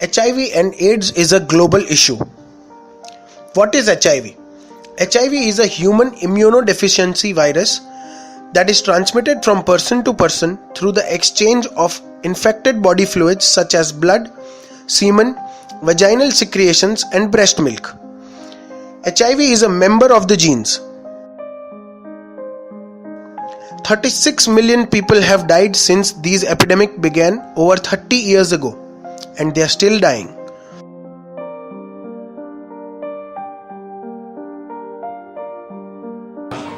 HIV and AIDS is a global issue. What is HIV? HIV is a human immunodeficiency virus that is transmitted from person to person through the exchange of infected body fluids such as blood, semen, vaginal secretions, and breast milk. HIV is a member of the genes. 36 million people have died since this epidemic began over 30 years ago, and they are still dying.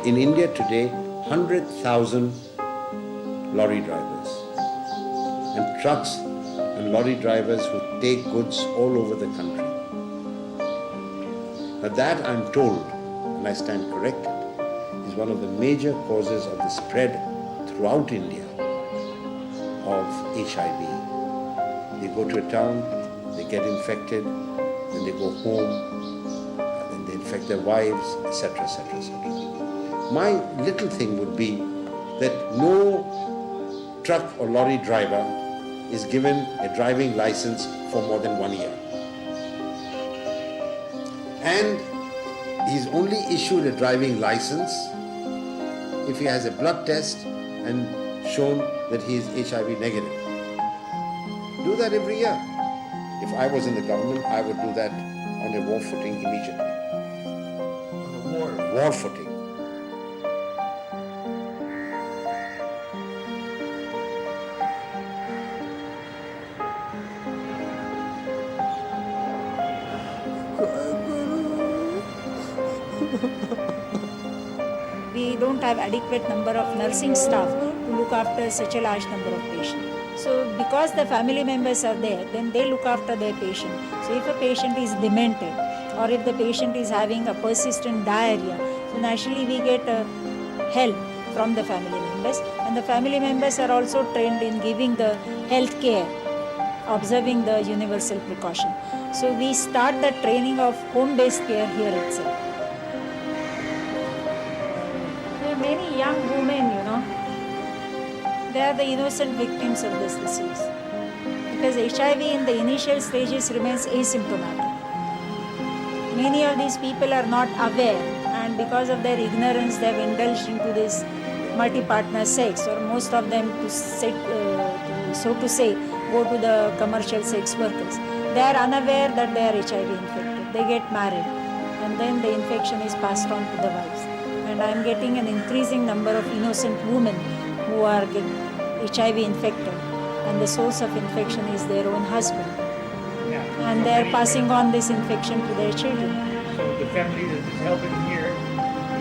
In India today, 100,000 lorry drivers and trucks and lorry drivers who take goods all over the country. Now that, I'm told, and I stand corrected, is one of the major causes of the spread throughout India of HIV. They go to a town, they get infected, then they go home, then they infect their wives, etc., etc., etc. My little thing would be that no truck or lorry driver is given a driving license for more than 1 year. And he's only issued a driving license if he has a blood test and shown that he is HIV negative. Do that every year. If I was in the government, I would do that on a war footing immediately. On a war footing. We don't have adequate number of nursing staff to look after such a large number of patients. So because the family members are there, then they look after their patient. So if a patient is demented or if the patient is having a persistent diarrhea, so naturally we get help from the family members, and the family members are also trained in giving the health care, observing the universal precaution. So we start the training of home-based care here itself. Many young women, they are the innocent victims of this disease, because HIV in the initial stages remains asymptomatic. Many of these people are not aware, and because of their ignorance they have indulged into this multi-partner sex, or most of them, so to say, go to the commercial sex workers. They are unaware that they are HIV infected. They get married, and then the infection is passed on to the wives. And I am getting an increasing number of innocent women who are HIV infected, and the source of infection is their own husband. Yeah. And they are passing on this infection to their children. So the family that is helping here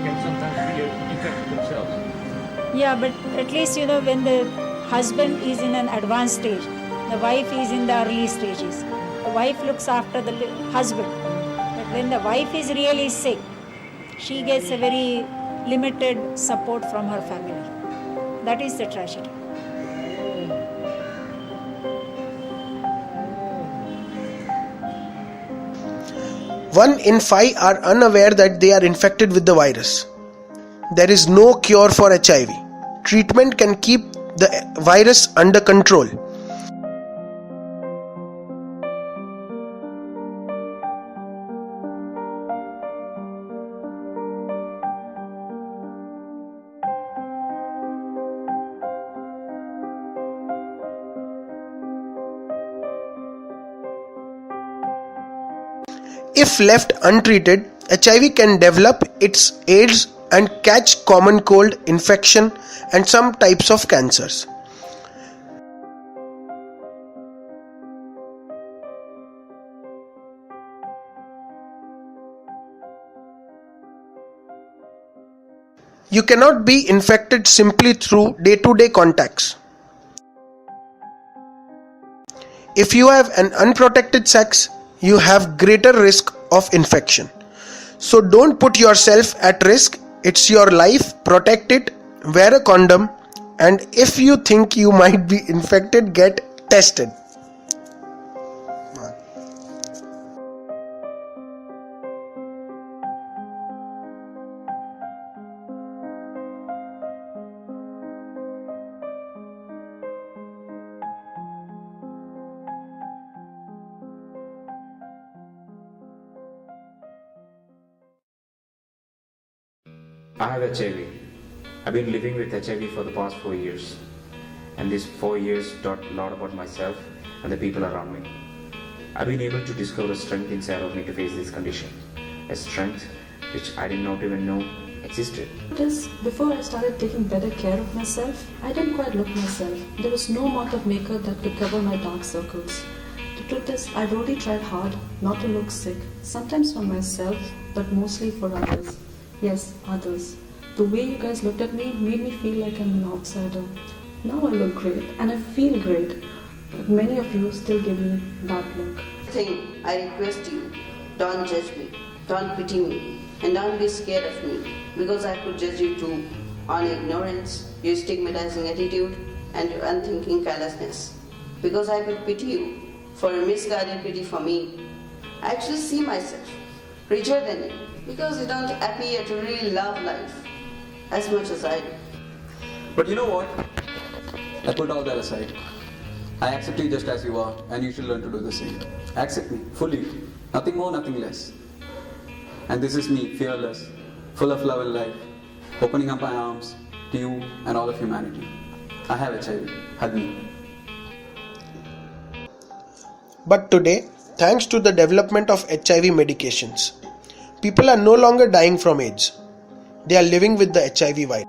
can sometimes be infected themselves. Yeah, but at least when the husband is in an advanced stage, the wife is in the early stages. The wife looks after the husband. But when the wife is really sick, she gets a very limited support from her family. That is the tragedy. One in 5 are unaware that they are infected with the virus. There is no cure for HIV. Treatment can keep the virus under control. If left untreated, HIV can develop its AIDS and catch common cold, infection, and some types of cancers. You cannot be infected simply through day-to-day contacts. If you have an unprotected sex, you have greater risk of infection. So don't put yourself at risk. It's your life. Protect it. Wear a condom. And if you think you might be infected, get tested. I have HIV. I've been living with HIV for the past 4 years. And these 4 years taught a lot about myself and the people around me. I've been able to discover a strength inside of me to face this condition. A strength which I did not even know existed. Because before I started taking better care of myself, I didn't quite look myself. There was no amount of makeup that could cover my dark circles. The truth is, I really tried hard not to look sick, sometimes for myself, but mostly for others. Yes, others. The way you guys looked at me made me feel like I'm an outsider. Now I look great and I feel great, but many of you still give me that look. I request you, don't judge me, don't pity me, and don't be scared of me, because I could judge you too on your ignorance, your stigmatizing attitude, and your unthinking carelessness. Because I could pity you for a misguided pity for me. I actually see myself richer than you, because you don't appear to really love life as much as I do. But you know what? I put all that aside. I accept you just as you are, and you should learn to do the same. Accept me fully, nothing more, nothing less. And this is me, fearless, full of love and life, opening up my arms to you and all of humanity. I have HIV. Hug me. But today, thanks to the development of HIV medications, people are no longer dying from AIDS. They are living with the HIV virus.